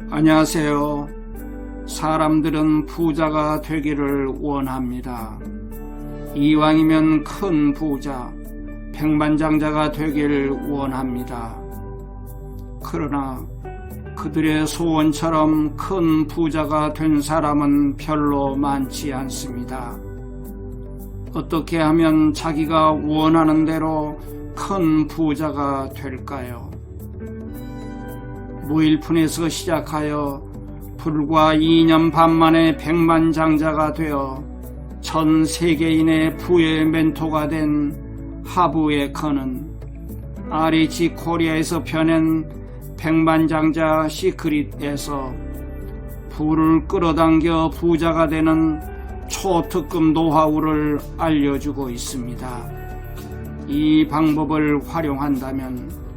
안녕하세요. 사람들은 부자가 되기를 원합니다. 이왕이면 큰 부자, 백만장자가 되길 원합니다. 그러나 그들의 소원처럼 큰 부자가 된 사람은 별로 많지 않습니다. 어떻게 하면 자기가 원하는 대로 큰 부자가 될까요? 무일푼에서 시작하여 불과 2년 반 만에 백만장자가 되어 전 세계인의 부의 멘토가 된 하브에커는 RH 코리아에서 펴낸 백만장자 시크릿에서 부를 끌어당겨 부자가 되는 초특급 노하우를 알려주고 있습니다. 이 방법을 활용한다면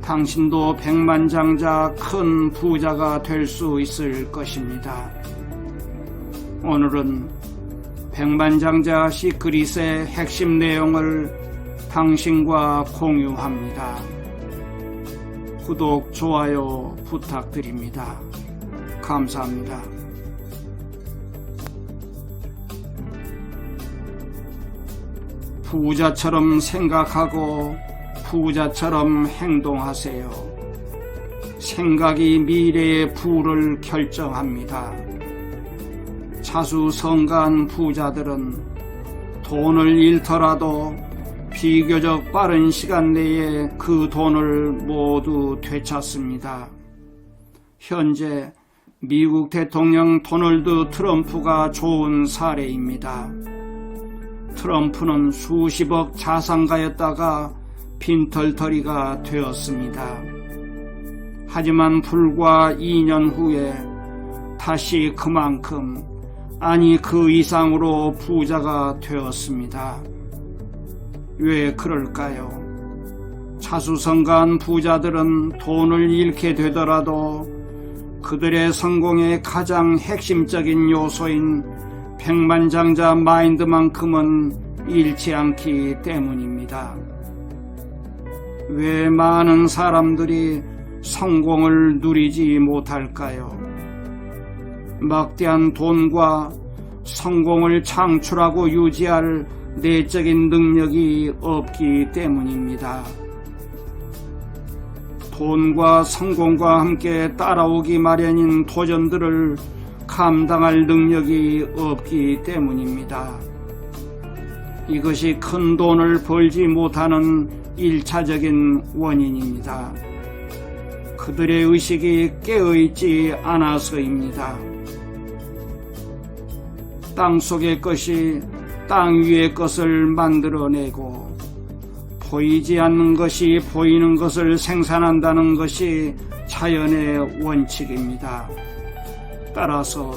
당신도 백만장자 큰 부자가 될 수 있을 것입니다. 오늘은 백만장자 시크릿의 핵심 내용을 당신과 공유합니다. 구독, 좋아요 부탁드립니다. 감사합니다. 부자처럼 생각하고 부자처럼 행동하세요. 생각이 미래의 부를 결정합니다. 자수성가한 부자들은 돈을 잃더라도 비교적 빠른 시간 내에 그 돈을 모두 되찾습니다. 현재 미국 대통령 도널드 트럼프가 좋은 사례입니다. 트럼프는 수십억 자산가였다가 빈털터리가 되었습니다. 하지만 불과 2년 후에 다시 그만큼, 아니 그 이상으로 부자가 되었습니다. 왜 그럴까요? 자수성가한 부자들은 돈을 잃게 되더라도 그들의 성공의 가장 핵심적인 요소인 백만장자 마인드만큼은 잃지 않기 때문입니다. 왜 많은 사람들이 성공을 누리지 못할까요? 막대한 돈과 성공을 창출하고 유지할 내적인 능력이 없기 때문입니다. 돈과 성공과 함께 따라오기 마련인 도전들을 감당할 능력이 없기 때문입니다. 이것이 큰 돈을 벌지 못하는 1차적인 원인입니다. 그들의 의식이 깨어있지 않아서입니다. 땅 속의 것이 땅 위의 것을 만들어내고 보이지 않는 것이 보이는 것을 생산한다는 것이 자연의 원칙입니다. 따라서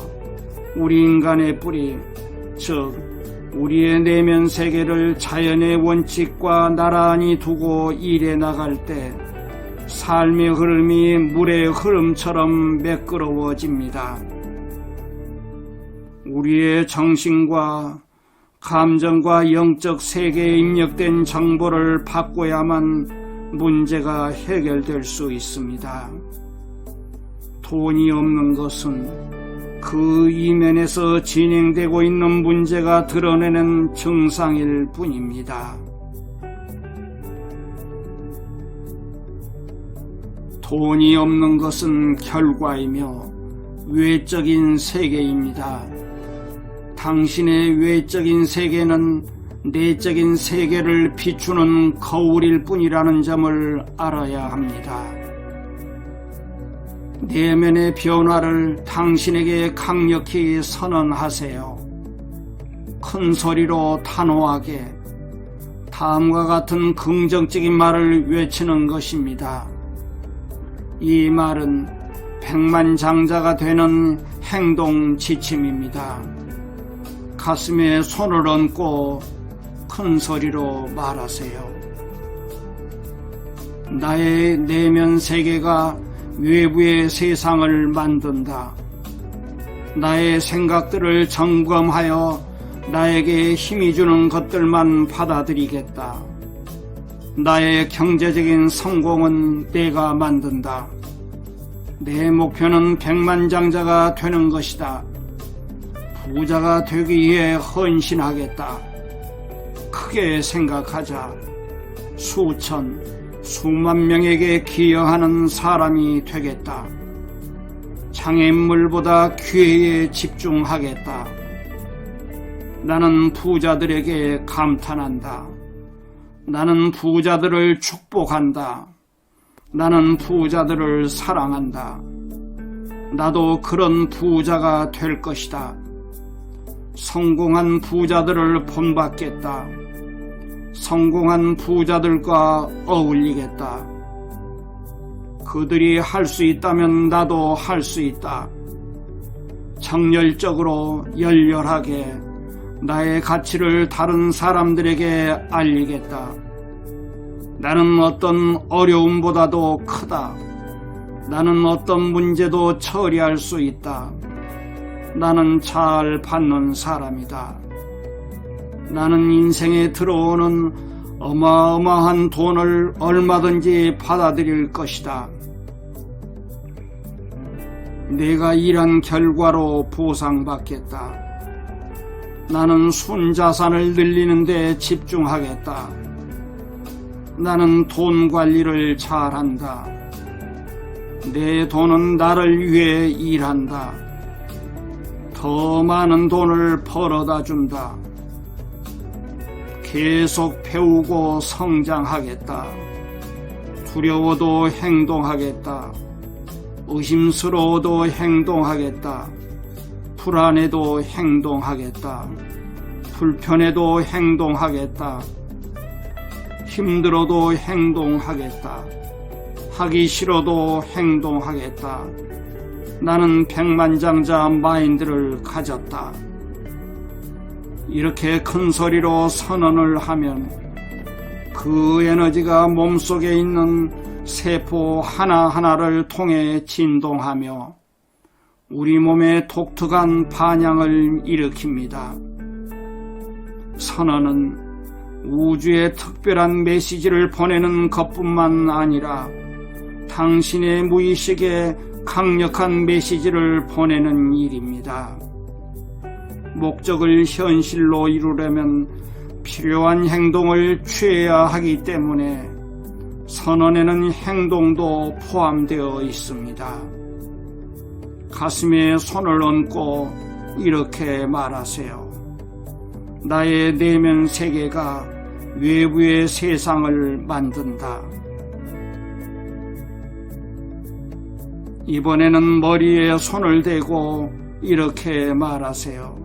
우리 인간의 뿌리, 즉 우리의 내면 세계를 자연의 원칙과 나란히 두고 일해 나갈 때 삶의 흐름이 물의 흐름처럼 매끄러워집니다. 우리의 정신과 감정과 영적 세계에 입력된 정보를 바꿔야만 문제가 해결될 수 있습니다. 돈이 없는 것은 그 이면에서 진행되고 있는 문제가 드러내는 증상일 뿐입니다. 돈이 없는 것은 결과이며 외적인 세계입니다. 당신의 외적인 세계는 내적인 세계를 비추는 거울일 뿐이라는 점을 알아야 합니다. 내면의 변화를 당신에게 강력히 선언하세요. 큰 소리로 단호하게 다음과 같은 긍정적인 말을 외치는 것입니다. 이 말은 백만장자가 되는 행동 지침입니다. 가슴에 손을 얹고 큰 소리로 말하세요. 나의 내면 세계가 외부의 세상을 만든다. 나의 생각들을 점검하여 나에게 힘이 주는 것들만 받아들이겠다. 나의 경제적인 성공은 내가 만든다. 내 목표는 백만장자가 되는 것이다. 부자가 되기 위해 헌신하겠다. 크게 생각하자. 수천, 수만 명에게 기여하는 사람이 되겠다. 장애물보다 기회에 집중하겠다. 나는 부자들에게 감탄한다. 나는 부자들을 축복한다. 나는 부자들을 사랑한다. 나도 그런 부자가 될 것이다. 성공한 부자들을 본받겠다. 성공한 부자들과 어울리겠다. 그들이 할 수 있다면 나도 할 수 있다. 정열적으로 열렬하게 나의 가치를 다른 사람들에게 알리겠다. 나는 어떤 어려움보다도 크다. 나는 어떤 문제도 처리할 수 있다. 나는 잘 받는 사람이다. 나는 인생에 들어오는 어마어마한 돈을 얼마든지 받아들일 것이다. 내가 일한 결과로 보상받겠다. 나는 순자산을 늘리는 데 집중하겠다. 나는 돈 관리를 잘한다. 내 돈은 나를 위해 일한다. 더 많은 돈을 벌어다 준다. 계속 배우고 성장하겠다. 두려워도 행동하겠다. 의심스러워도 행동하겠다. 불안해도 행동하겠다. 불편해도 행동하겠다. 힘들어도 행동하겠다. 하기 싫어도 행동하겠다. 나는 백만장자 마인드를 가졌다. 이렇게 큰 소리로 선언을 하면 그 에너지가 몸속에 있는 세포 하나하나를 통해 진동하며 우리 몸에 독특한 반향을 일으킵니다. 선언은 우주에 특별한 메시지를 보내는 것뿐만 아니라 당신의 무의식에 강력한 메시지를 보내는 일입니다. 목적을 현실로 이루려면 필요한 행동을 취해야 하기 때문에 선언에는 행동도 포함되어 있습니다. 가슴에 손을 얹고 이렇게 말하세요. 나의 내면 세계가 외부의 세상을 만든다. 이번에는 머리에 손을 대고 이렇게 말하세요.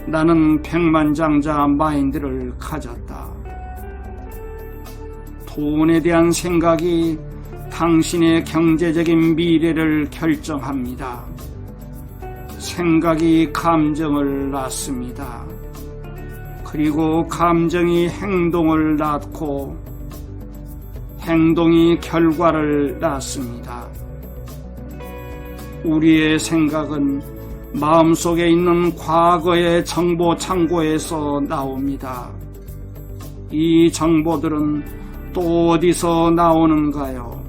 나는 백만장자 마인드를 가졌다. 돈에 대한 생각이 당신의 경제적인 미래를 결정합니다. 생각이 감정을 낳습니다. 그리고 감정이 행동을 낳고 행동이 결과를 낳습니다. 우리의 생각은 마음속에 있는 과거의 정보 창고에서 나옵니다. 이 정보들은 또 어디서 나오는가요?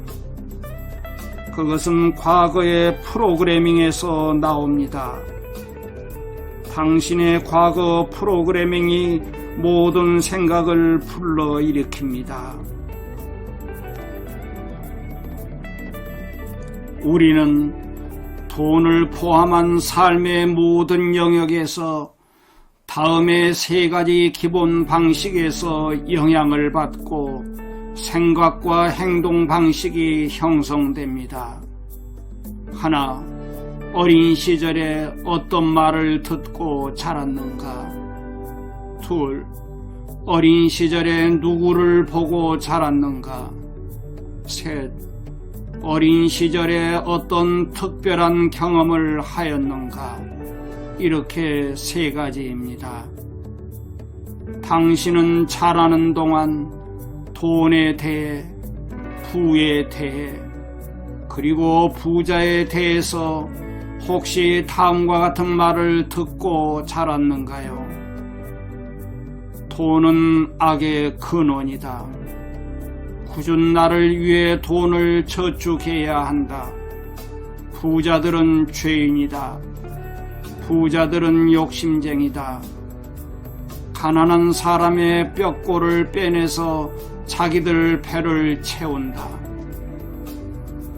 그것은 과거의 프로그래밍에서 나옵니다. 당신의 과거 프로그래밍이 모든 생각을 불러일으킵니다. 우리는 돈을 포함한 삶의 모든 영역에서 다음의 세 가지 기본 방식에서 영향을 받고 생각과 행동 방식이 형성됩니다. 하나, 어린 시절에 어떤 말을 듣고 자랐는가? 둘, 어린 시절에 누구를 보고 자랐는가? 셋, 어린 시절에 어떤 특별한 경험을 하였는가? 이렇게 세 가지입니다. 당신은 자라는 동안 돈에 대해, 부에 대해, 그리고 부자에 대해서 혹시 다음과 같은 말을 듣고 자랐는가요? 돈은 악의 근원이다. 굳은 나를 위해 돈을 저축해야 한다. 부자들은 죄인이다. 부자들은 욕심쟁이다. 가난한 사람의 뼈골을 빼내서 자기들 배를 채운다.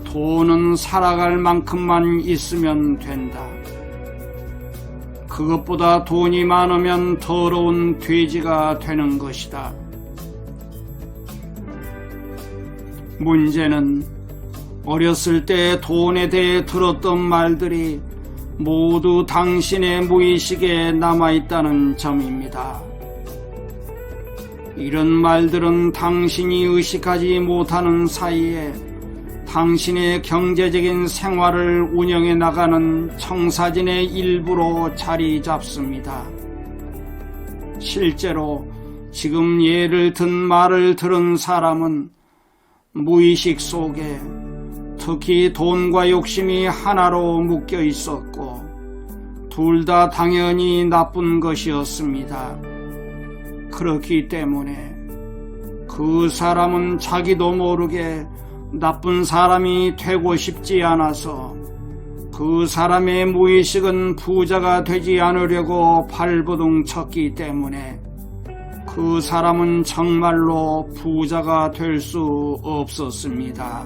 돈은 살아갈 만큼만 있으면 된다. 그것보다 돈이 많으면 더러운 돼지가 되는 것이다. 문제는 어렸을 때 돈에 대해 들었던 말들이 모두 당신의 무의식에 남아있다는 점입니다. 이런 말들은 당신이 의식하지 못하는 사이에 당신의 경제적인 생활을 운영해 나가는 청사진의 일부로 자리 잡습니다. 실제로 지금 예를 든 말을 들은 사람은 무의식 속에 특히 돈과 욕심이 하나로 묶여 있었고 둘 다 당연히 나쁜 것이었습니다. 그렇기 때문에 그 사람은 자기도 모르게 나쁜 사람이 되고 싶지 않아서 그 사람의 무의식은 부자가 되지 않으려고 발버둥 쳤기 때문에 그 사람은 정말로 부자가 될 수 없었습니다.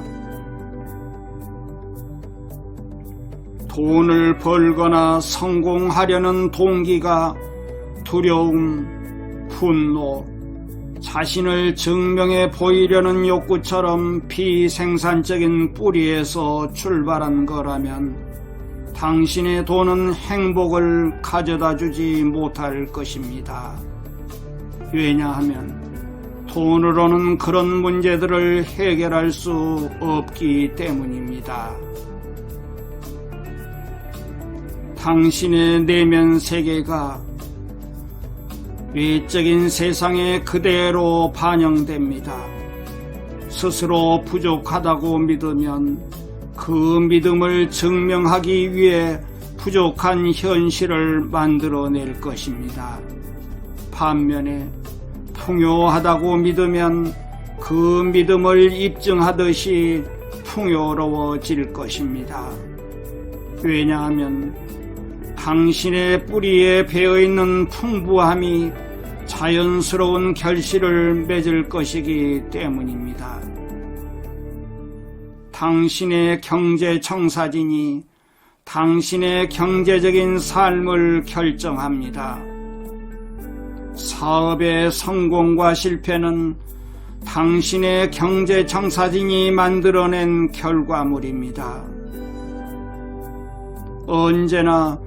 돈을 벌거나 성공하려는 동기가 두려움, 분노, 자신을 증명해 보이려는 욕구처럼 비생산적인 뿌리에서 출발한 거라면 당신의 돈은 행복을 가져다 주지 못할 것입니다. 왜냐하면 돈으로는 그런 문제들을 해결할 수 없기 때문입니다. 당신의 내면 세계가 외적인 세상에 그대로 반영됩니다. 스스로 부족하다고 믿으면 그 믿음을 증명하기 위해 부족한 현실을 만들어낼 것입니다. 반면에 풍요하다고 믿으면 그 믿음을 입증하듯이 풍요로워질 것입니다. 왜냐하면 당신의 뿌리에 배어있는 풍부함이 자연스러운 결실을 맺을 것이기 때문입니다. 당신의 경제 청사진이 당신의 경제적인 삶을 결정합니다. 사업의 성공과 실패는 당신의 경제 청사진이 만들어낸 결과물입니다. 언제나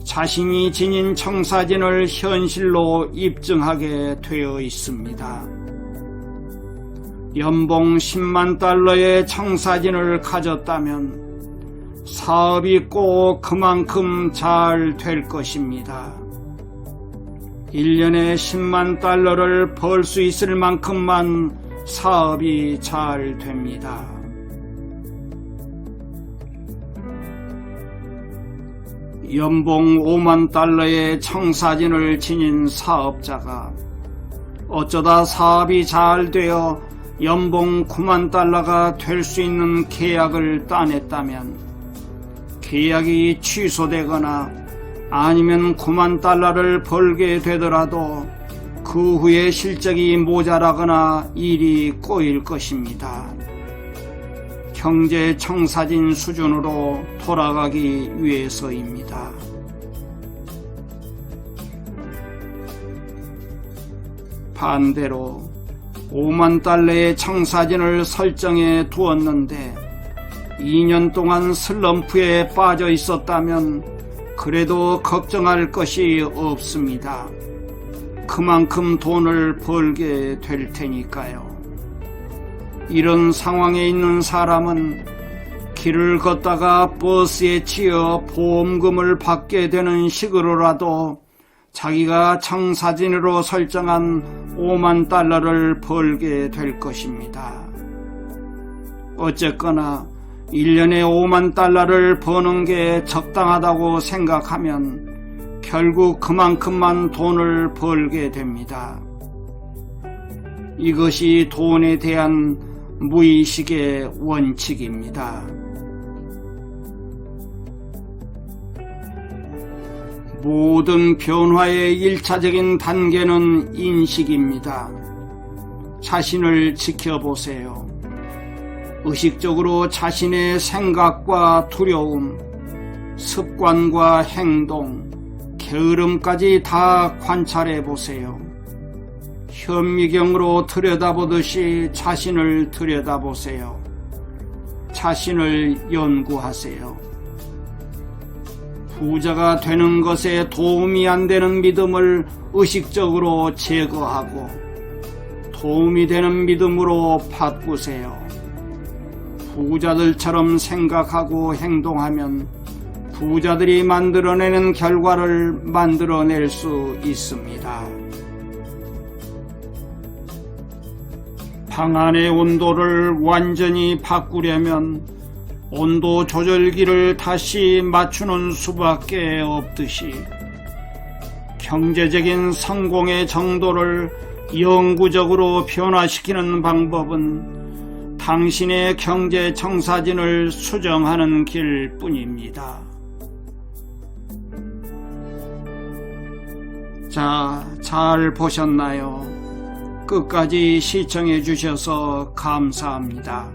자신이 지닌 청사진을 현실로 입증하게 되어 있습니다. 연봉 10만 달러의 청사진을 가졌다면 사업이 꼭 그만큼 잘 될 것입니다. 1년에 10만 달러를 벌 수 있을 만큼만 사업이 잘 됩니다. 연봉 5만 달러의 청사진을 지닌 사업자가 어쩌다 사업이 잘 되어 연봉 9만 달러가 될 수 있는 계약을 따냈다면 계약이 취소되거나 아니면 9만 달러를 벌게 되더라도 그 후에 실적이 모자라거나 일이 꼬일 것입니다. 경제 청사진 수준으로 돌아가기 위해서입니다. 반대로 5만 달러의 청사진을 설정해 두었는데 2년 동안 슬럼프에 빠져 있었다면 그래도 걱정할 것이 없습니다. 그만큼 돈을 벌게 될 테니까요. 이런 상황에 있는 사람은 길을 걷다가 버스에 치여 보험금을 받게 되는 식으로라도 자기가 청사진으로 설정한 5만 달러를 벌게 될 것입니다. 어쨌거나 1년에 5만 달러를 버는 게 적당하다고 생각하면 결국 그만큼만 돈을 벌게 됩니다. 이것이 돈에 대한 무의식의 원칙입니다. 모든 변화의 1차적인 단계는 인식입니다. 자신을 지켜보세요. 의식적으로 자신의 생각과 두려움, 습관과 행동, 게으름까지 다 관찰해 보세요. 현미경으로 들여다보듯이 자신을 들여다보세요. 자신을 연구하세요. 부자가 되는 것에 도움이 안 되는 믿음을 의식적으로 제거하고 도움이 되는 믿음으로 바꾸세요. 부자들처럼 생각하고 행동하면 부자들이 만들어내는 결과를 만들어낼 수 있습니다. 방 안의 온도를 완전히 바꾸려면 온도 조절기를 다시 맞추는 수밖에 없듯이 경제적인 성공의 정도를 영구적으로 변화시키는 방법은 당신의 경제 청사진을 수정하는 길뿐입니다. 자, 잘 보셨나요? 끝까지 시청해 주셔서 감사합니다.